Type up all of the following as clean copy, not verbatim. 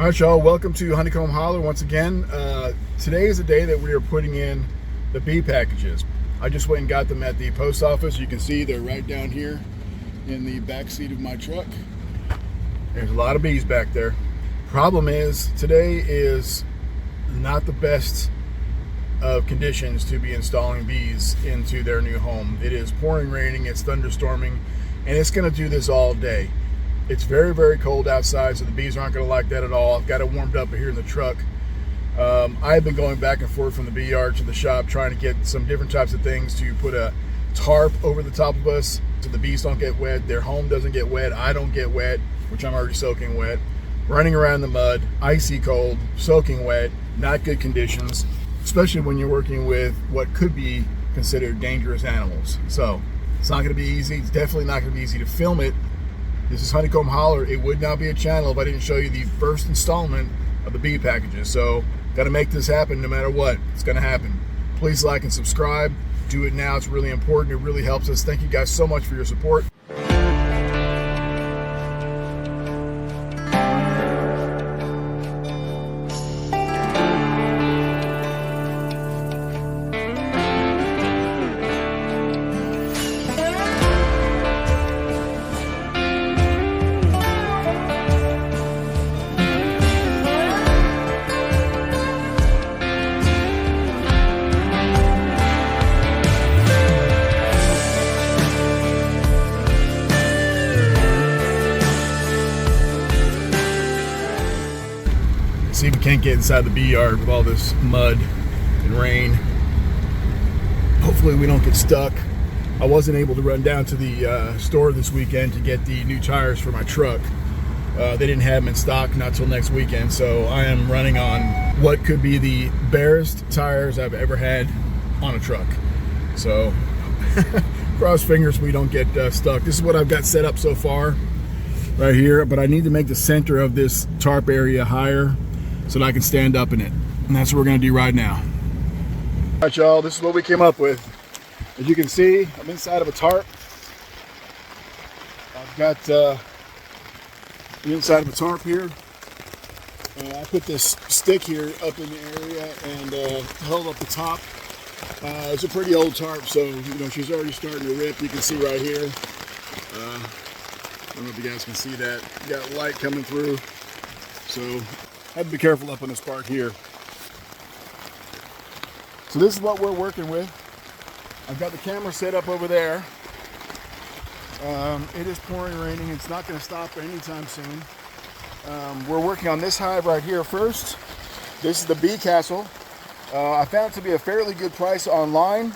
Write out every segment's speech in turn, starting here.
All right, y'all, welcome to Honeycomb Holler once again. Today is the day that we are putting in the bee packages. I just went and got them at the post office. You can see they're right down here in the back seat of my truck. There's a lot of bees back there. Problem is, today is not the best of conditions to be installing bees into their new home. It is pouring, raining, it's thunderstorming, and it's gonna do this all day. It's very, very cold outside, so the bees aren't going to like that at all. I've got it warmed up here in the truck. I've been going back and forth from the bee yard to the shop trying to get some different types of things to put a tarp over the top of us so the bees don't get wet, their home doesn't get wet, I don't get wet, which I'm already soaking wet. Running around in the mud, icy cold, soaking wet, not good conditions, especially when you're working with what could be considered dangerous animals. So it's not going to be easy. It's definitely not going to be easy to film it. This is Honeycomb Holler. It would not be a channel if I didn't show you the first installment of the bee packages. So, got to make this happen no matter what. It's going to happen. Please like and subscribe. Do it now. It's really important. It really helps us. Thank you guys so much for your support. See if we can't get inside the bee yard with all this mud and rain. Hopefully we don't get stuck. I wasn't able to run down to the store this weekend to get the new tires for my truck. They didn't have them in stock not till next weekend, so I am running on what could be the barest tires I've ever had on a truck. So cross fingers we don't get stuck. This is what I've got set up so far right here, but I need to make the center of this tarp area higher so that I can stand up in it. And that's what we're gonna do right now. All right, y'all, this is what we came up with. As you can see, I'm inside of a tarp. I've got the inside of a tarp here. I put this stick here up in the area and held up the top. It's a pretty old tarp, so you know she's already starting to rip. You can see right here. I don't know if you guys can see that. You got light coming through. So I have to be careful up on this part here. So this is what we're working with. I've got the camera set up over there. It is pouring, raining. It's not going to stop anytime soon. We're working on this hive right here first. This is the bee castle. I found it to be a fairly good price online.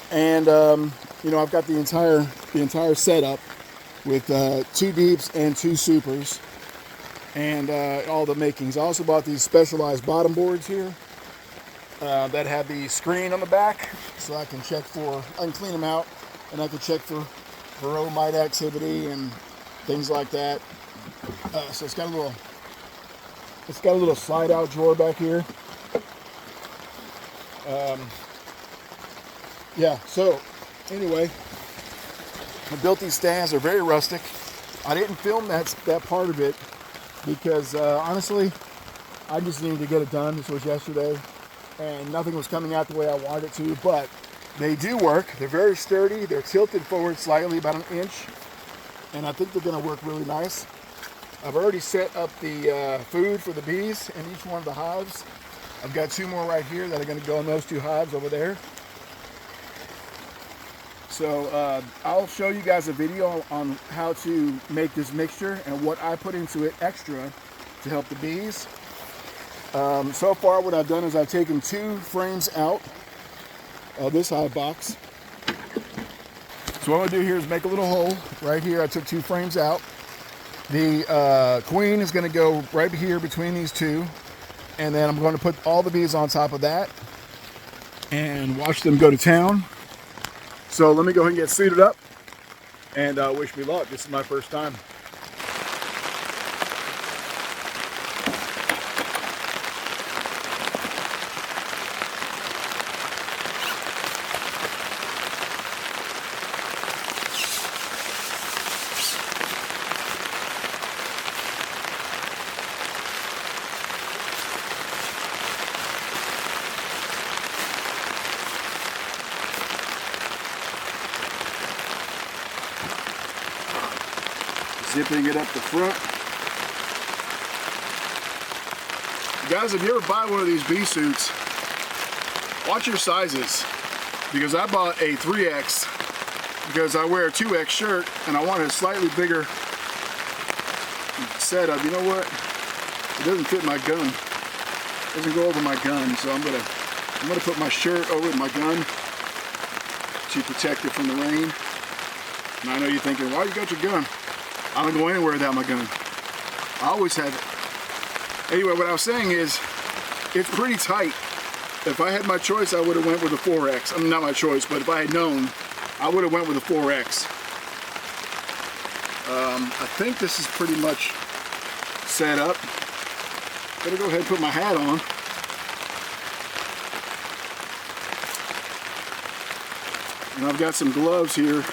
And you know, I've got the entire setup with 2 deeps and 2 supers. And all the makings. I also bought these specialized bottom boards here that have the screen on the back, so I can clean them out, and I can check for varroa mite activity and things like that. So it's got a little slide out drawer back here. Yeah. So anyway, I built these stands. They're very rustic. I didn't film that part of it, because honestly, I just needed to get it done. This was yesterday, and nothing was coming out the way I wanted it to, but they do work. They're very sturdy. They're tilted forward slightly, about 1 inch, and I think they're going to work really nice. I've already set up the food for the bees in each one of the hives. I've got 2 more right here that are going to go in those 2 hives over there. So I'll show you guys a video on how to make this mixture and what I put into it extra to help the bees. So far what I've done is I've taken 2 frames out of this hive box. So what I'm going to do here is make a little hole right here. I took 2 frames out. The queen is going to go right here between these 2, and then I'm going to put all the bees on top of that and watch them go to town. So let me go ahead and get suited up and wish me luck. This is my first time. Zipping it up the front. Guys, if you ever buy one of these bee suits, watch your sizes, because I bought a 3X because I wear a 2X shirt and I want a slightly bigger setup. You know what? It doesn't fit my gun. It doesn't go over my gun, so I'm gonna put my shirt over my gun to protect it from the rain. And I know you're thinking, why you got your gun? I don't go anywhere without my gun. I always have it. Anyway, what I was saying is, it's pretty tight. If I had my choice, I would have went with a 4X. I mean, not my choice, but if I had known, I would have went with a 4X. I think this is pretty much set up. Better go ahead and put my hat on. And I've got some gloves here.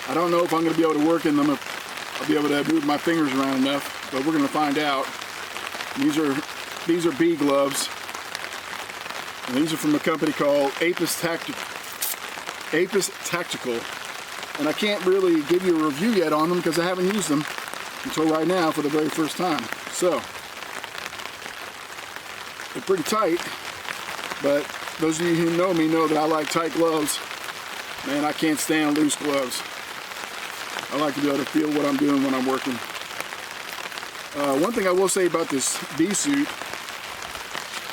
I don't know if I'm going to be able to work in them, if I'll be able to move my fingers around enough, but we're going to find out. These are bee gloves. And these are from a company called Apis Tactical. And I can't really give you a review yet on them because I haven't used them until right now for the very first time. So, they're pretty tight, but those of you who know me know that I like tight gloves. Man, I can't stand loose gloves. I like to be able to feel what I'm doing when I'm working. One thing I will say about this bee suit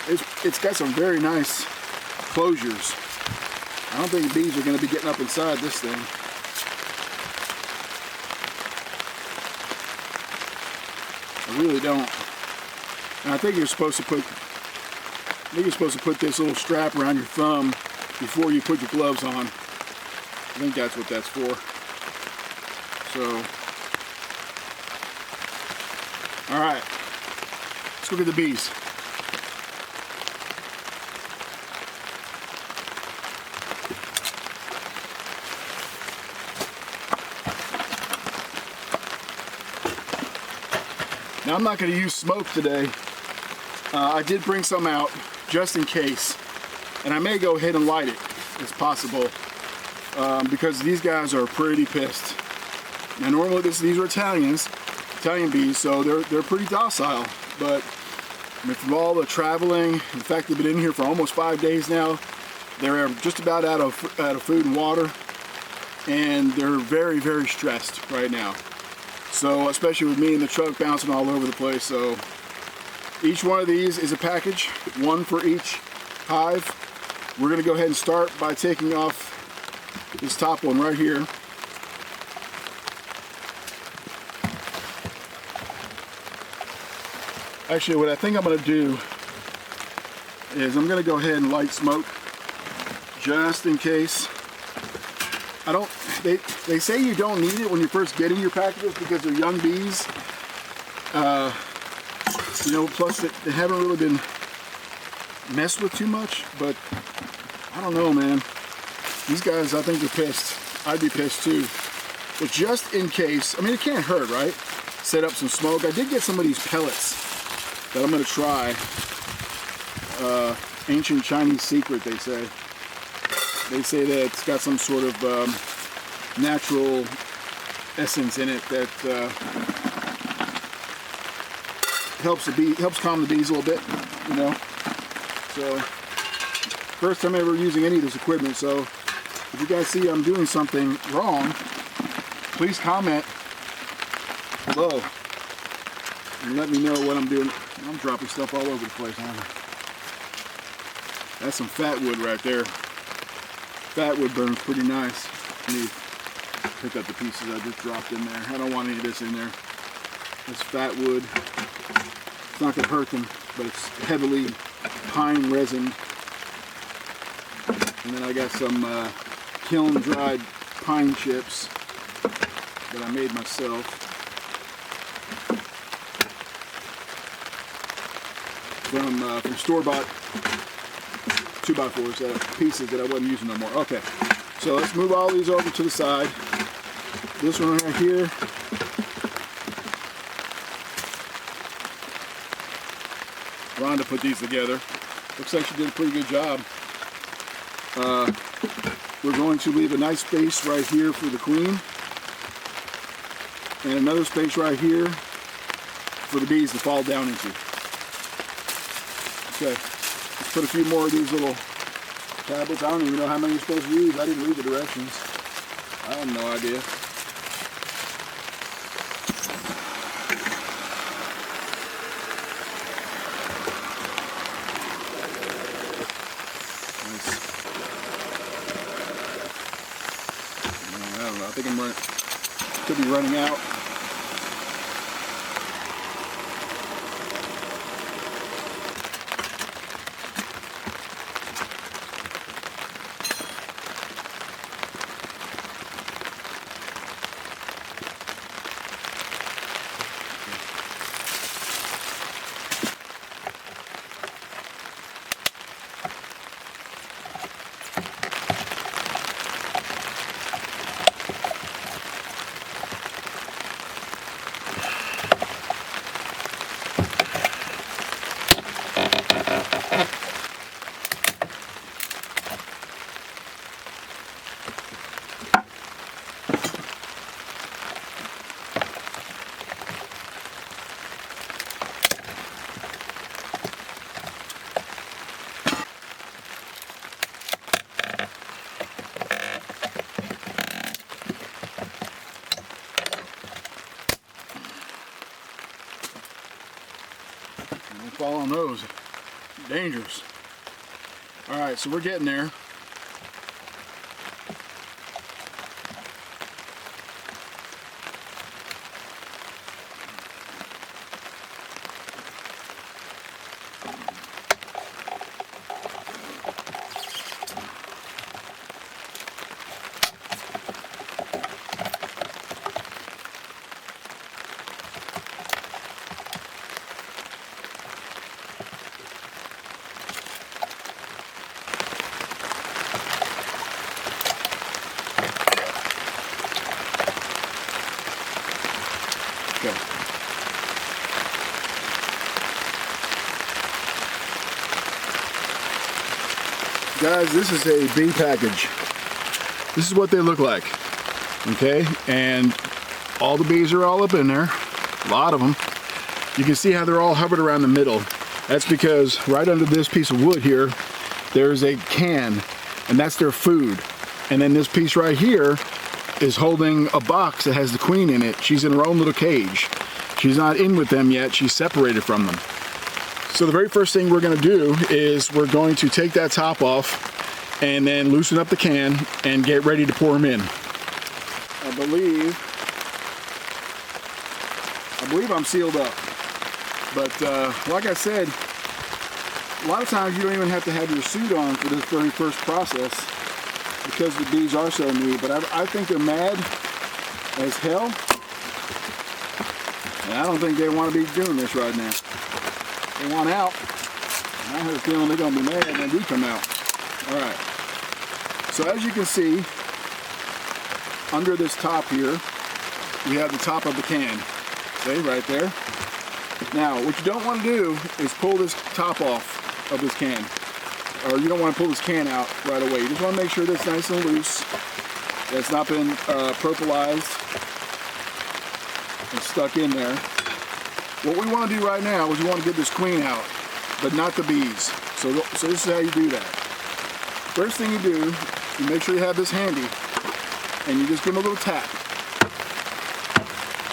is it's got some very nice closures. I don't think bees are going to be getting up inside this thing. I really don't. And I think you're supposed to put this little strap around your thumb before you put your gloves on. I think that's what that's for. So, all right, let's look at the bees. Now, I'm not going to use smoke today. I did bring some out just in case, and I may go ahead and light it. It's possible, because these guys are pretty pissed. Now, normally these are Italian bees, so they're pretty docile. But with all the traveling, in fact, they've been in here for almost 5 days now. They're just about out of food and water, and they're very, very stressed right now. So, especially with me in the truck bouncing all over the place. So, each one of these is a package, one for each hive. We're going to go ahead and start by taking off this top one right here. Actually, what I think I'm going to do is I'm going to go ahead and light smoke just in case. They say you don't need it when you're first getting your packages because they're young bees. You know, plus they haven't really been messed with too much, but I don't know, man. These guys, I think they're pissed. I'd be pissed too. But just in case, I mean, it can't hurt, right? Set up some smoke. I did get some of these pellets that I'm going to try. Ancient Chinese secret, they say. They say that it's got some sort of natural essence in it that helps calm the bees a little bit, you know. So, first time ever using any of this equipment. So, if you guys see I'm doing something wrong, please comment below and let me know what I'm doing. I'm dropping stuff all over the place, aren't I? That's some fat wood right there. Fat wood burns pretty nice. Let me pick up the pieces I just dropped in there. I don't want any of this in there. That's fat wood. It's not going to hurt them, but it's heavily pine resin. And then I got some kiln dried pine chips that I made myself. From store-bought 2x4s, pieces that I wasn't using no more. Okay, so let's move all these over to the side. This one right here. Rhonda put these together. Looks like she did a pretty good job. We're going to leave a nice space right here for the queen. and another space right here for the bees to fall down into. Okay, let's put a few more of these little tablets. I don't even know how many you're supposed to use. I didn't read the directions. I have no idea. I don't know. I think I'm running. Could be running out. Don't fall on those. Dangerous. All right, so we're getting there. Okay. Guys, this is a bee package. This is what they look like. Okay, and all the bees are all up in there. A lot of them. You can see how they're all hovered around the middle. That's because right under this piece of wood here, there's a can, and that's their food. And then this piece right here is holding a box that has the queen in it. She's in her own little cage. She's not in with them yet. She's separated from them. So the very first thing we're going to do is we're going to take that top off and then loosen up the can and get ready to pour them in. I believe I'm sealed up. But like I said, a lot of times you don't even have to have your suit on for this very first process because the bees are so new. But I think they're mad as hell. And I don't think they want to be doing this right now. They want out. And I have a feeling they're going to be mad when we come out. All right. So as you can see, under this top here, we have the top of the can. See, right there. Now, what you don't want to do is pull this top off of this can. Or you don't want to pull this can out right away. You just want to make sure that it's nice and loose. That it's not been propolized and stuck in there. What we want to do right now is we want to get this queen out, but not the bees. So this is how you do that. First thing you do, you make sure you have this handy, and you just give them a little tap.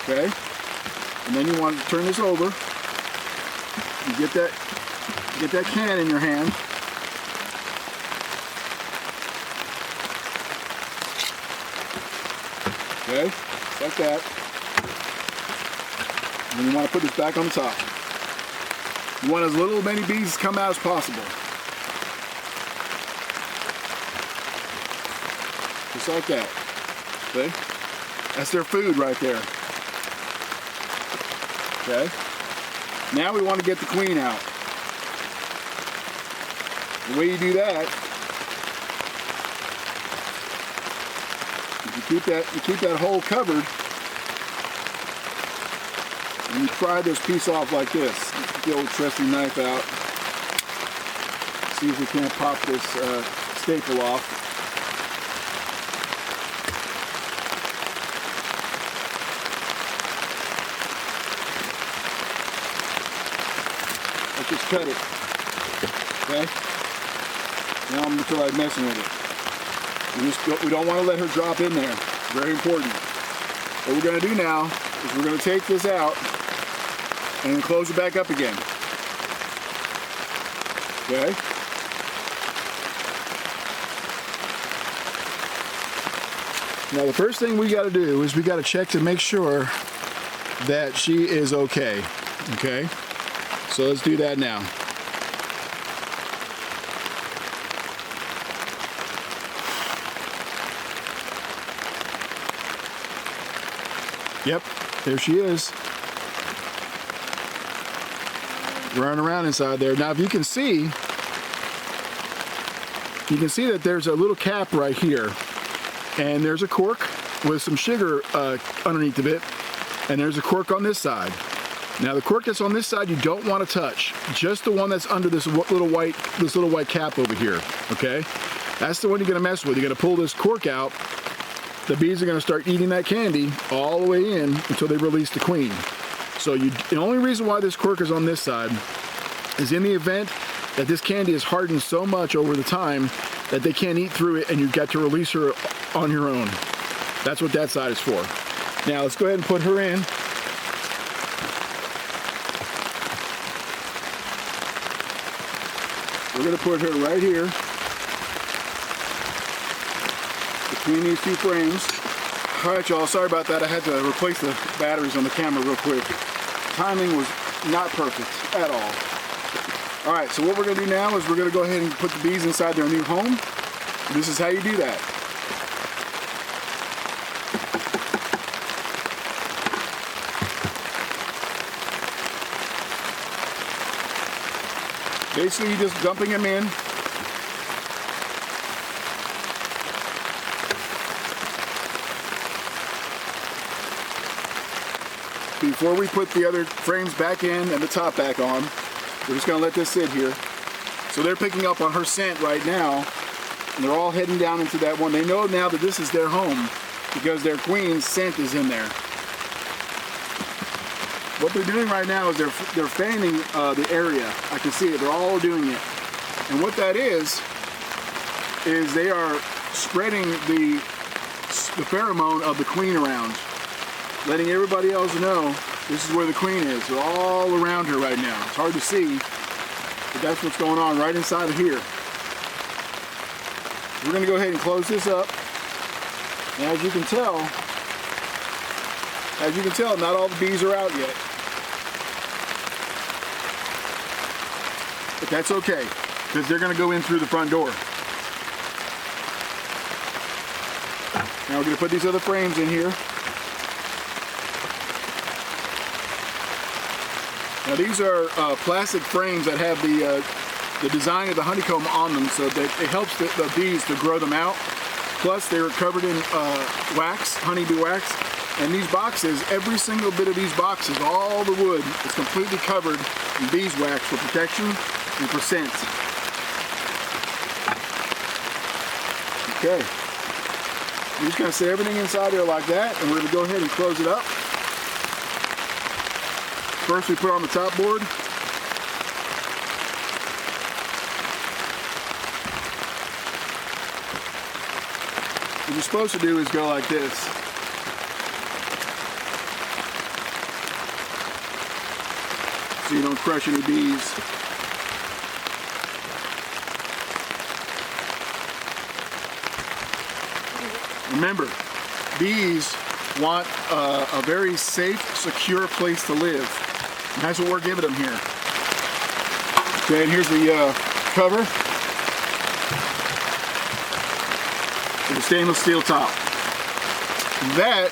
Okay? And then you want to turn this over. You get that can in your hand. Okay? Like that. And then you want to put this back on the top. You want as little many bees come out as possible. Just like that. See? That's their food right there. Okay? Now we want to get the queen out. The way you do that, is you keep that hole covered. And you pry this piece off like this. Get the old trusty knife out. See if we can't pop this staple off. cut it. Okay? Now I'm gonna feel like messing with it. We don't want to let her drop in there. Very important. What we're gonna do now is we're gonna take this out and close it back up again. Okay? Now the first thing we gotta do is we gotta check to make sure that she is okay. Okay? So let's do that now. Yep, there she is. Running around inside there. Now if you can see that there's a little cap right here. And there's a cork with some sugar underneath of it. And there's a cork on this side. Now the cork that's on this side you don't want to touch. Just the one that's under this little white cap over here. Okay? That's the one you're going to mess with. You're going to pull this cork out. The bees are going to start eating that candy all the way in until they release the queen. So the only reason why this cork is on this side is in the event that this candy is hardened so much over the time that they can't eat through it and you've got to release her on your own. That's what that side is for. Now let's go ahead and put her in. We're going to put her right here between these two frames. All right, y'all, sorry about that. I had to replace the batteries on the camera real quick. Timing was not perfect at all. All right, so what we're gonna do now is we're gonna go ahead and put the bees inside their new home. This is how you do that. Basically, you're just dumping them in. Before we put the other frames back in and the top back on, we're just gonna let this sit here. So they're picking up on her scent right now, and they're all heading down into that one. They know now that this is their home because their queen's scent is in there. What they're doing right now is they're fanning the area. I can see it, they're all doing it. And what that is they are spreading the pheromone of the queen around, letting everybody else know this is where the queen is. They're all around her right now. It's hard to see, but that's what's going on right inside of here. We're going to go ahead and close this up. And as you can tell, not all the bees are out yet. But that's okay, because they're going to go in through the front door. Now we're going to put these other frames in here. Now these are plastic frames that have the design of the honeycomb on them, so that it helps the bees to grow them out. Plus they're covered in wax, honeybee wax. And these boxes, every single bit of these boxes, all the wood is completely covered in beeswax for protection and for scent. Okay. We're just going to set everything inside there like that, and we're going to go ahead and close it up. First we put on the top board. What you're supposed to do is go like this. So you don't crush any bees. Remember, bees want a very safe, secure place to live. And that's what we're giving them here. Okay, and here's the cover with the stainless steel top. That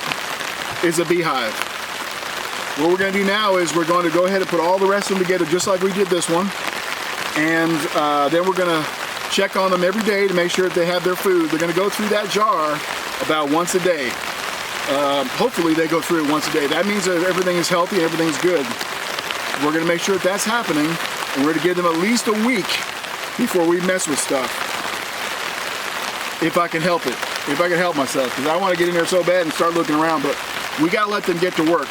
is a beehive. What we're going to do now is we're going to go ahead and put all the rest of them together just like we did this one. And then we're going to check on them every day to make sure that they have their food. They're going to go through that jar about once a day. Hopefully they go through it once a day. That means that everything is healthy, everything's good. We're going to make sure that that's happening, and we're going to give them at least a week before we mess with stuff. If I can help it. If I can help myself. Because I want to get in there so bad and start looking around, but we got to let them get to work.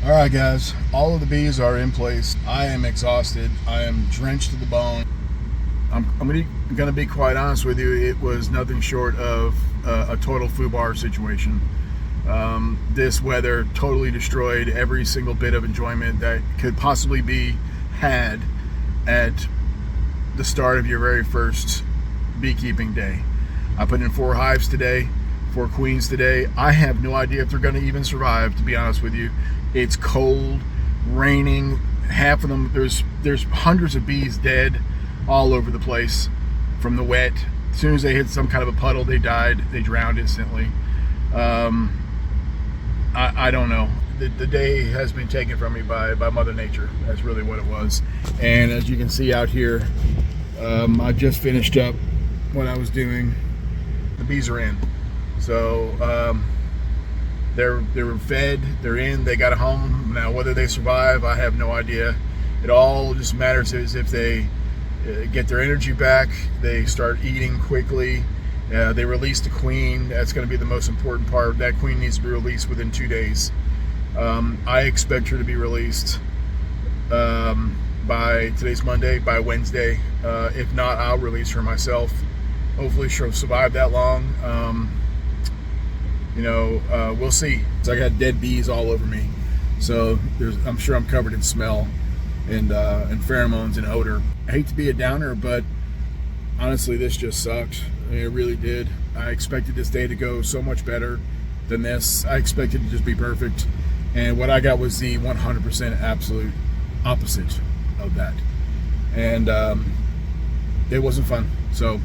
All right, guys, all of the bees are in place. I am exhausted. I am drenched to the bone. I'm gonna be quite honest with you. It was nothing short of a total foobar situation. This weather totally destroyed every single bit of enjoyment that could possibly be had at the start of your very first beekeeping day. I put in 4 hives today, 4 queens today. I have no idea if they're going to even survive, to be honest with you. It's cold, raining. Half of them, there's hundreds of bees dead all over the place from the wet. As soon as they hit some kind of a puddle, they died. They drowned instantly. I don't know. The day has been taken from me by Mother Nature. That's really what it was. And as you can see out here, I just finished up what I was doing. The bees are in. So they were fed, they're in, they got a home. Now whether they survive, I have no idea. It all just matters is if they get their energy back, they start eating quickly, they release the queen. That's going to be the most important part. That queen needs to be released within 2 days. I expect her to be released by, today's Monday, by Wednesday. If not, I'll release her myself. Hopefully she'll survive that long. We'll see. So I got dead bees all over me. So I'm sure I'm covered in smell and pheromones and odor. I hate to be a downer, but honestly, this just sucked. I mean, it really did. I expected this day to go so much better than this. I expected it to just be perfect. And what I got was the 100% absolute opposite of that. And it wasn't fun. So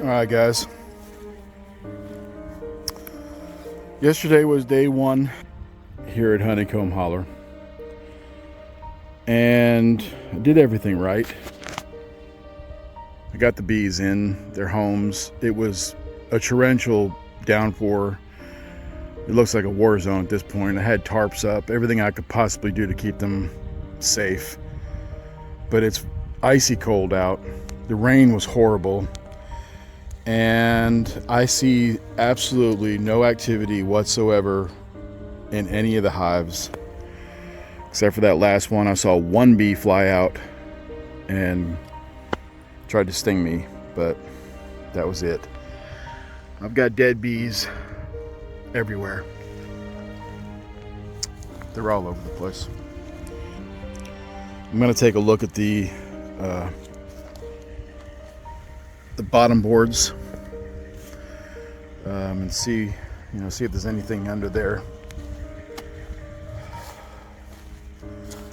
all right, guys. Yesterday was day 1 here at Honeycomb Holler, and I did everything right. I got the bees in their homes. It was a torrential downpour. It looks like a war zone at this point. I had tarps up, everything I could possibly do to keep them safe. But it's icy cold out. The rain was horrible. And I see absolutely no activity whatsoever in any of the hives. Except for that last one, I saw one bee fly out and tried to sting me, but that was it. I've got dead bees everywhere. They're all over the place. I'm gonna take a look at the bottom boards and see if there's anything under there.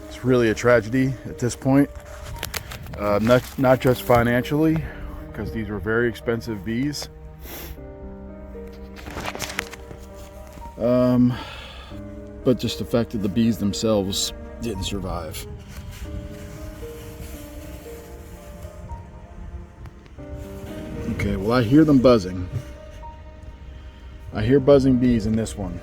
It's really a tragedy at this point, not just financially, because these were very expensive bees, But just the fact that the bees themselves didn't survive. Okay, well, I hear them buzzing. I hear buzzing bees in this one.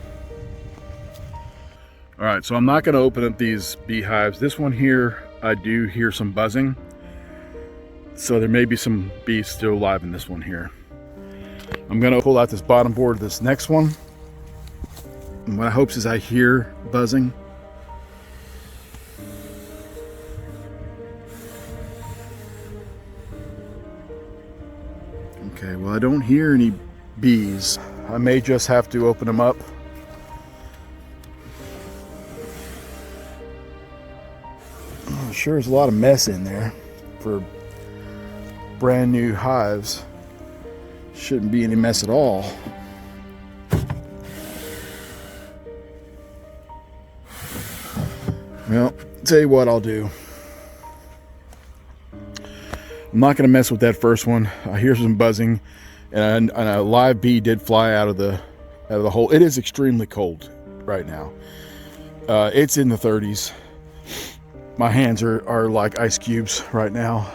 All right, so I'm not going to open up these beehives. This one here, I do hear some buzzing. So there may be some bees still alive in this one here. I'm going to pull out this bottom board of this next one. And my hopes is I hear buzzing. Okay, well, I don't hear any bees. I may just have to open them up. Oh, sure is a lot of mess in there for brand new hives. Shouldn't be any mess at all. Well, tell you what I'll do. I'm not going to mess with that first one. I hear some buzzing, and a live bee did fly out of the hole. It is extremely cold right now. It's in the 30s. My hands are like ice cubes right now.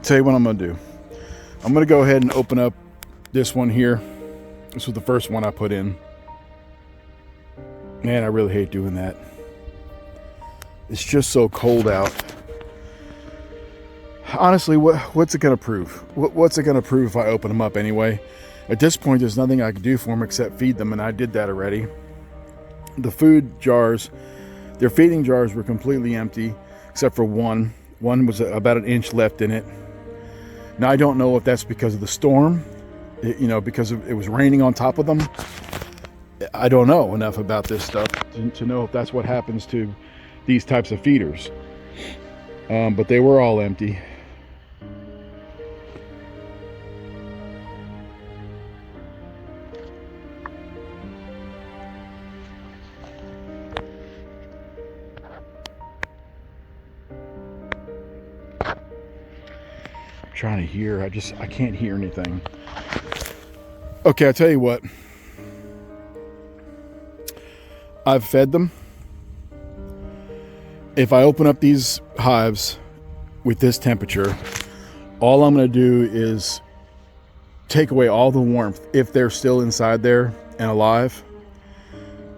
Tell you what I'm going to do. I'm going to go ahead and open up this one here. This was the first one I put in. Man, I really hate doing that. It's just so cold out. Honestly, what's it going to prove? What's it going to prove if I open them up anyway? At this point, there's nothing I can do for them except feed them, and I did that already. The food jars, their feeding jars were completely empty, except for one. One was about an inch left in it. Now, I don't know if that's because of the storm, because it was raining on top of them. I don't know enough about this stuff to know if that's what happens to these types of feeders. But they were all empty. Trying to hear, I can't hear anything. Okay, I'll tell you what. I've fed them. If I open up these hives with this temperature, all I'm going to do is take away all the warmth. If they're still inside there and alive,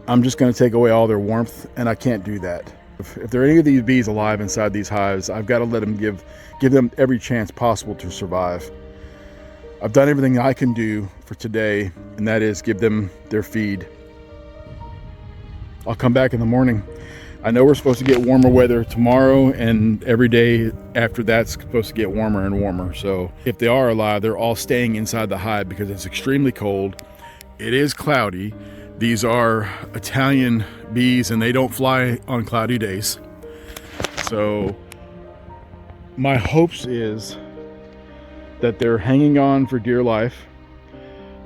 I'm just going to take away all their warmth, and I can't do that. If there are any of these bees alive inside these hives, I've got to let them give them every chance possible to survive. I've done everything I can do for today, and that is give them their feed. I'll come back in the morning. I know we're supposed to get warmer weather tomorrow, and every day after that's supposed to get warmer and warmer. So if they are alive, they're all staying inside the hive because it's extremely cold. It is cloudy. These are Italian bees, and they don't fly on cloudy days. So my hopes is that they're hanging on for dear life.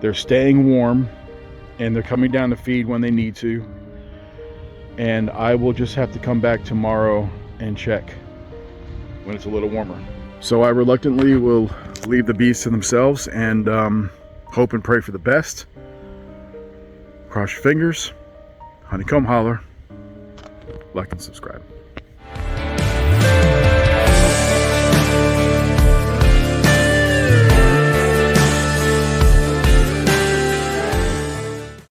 They're staying warm, and they're coming down to feed when they need to. And I will just have to come back tomorrow and check when it's a little warmer. So I reluctantly will leave the bees to themselves and hope and pray for the best. Cross your fingers. Honeycomb holler. Like and subscribe.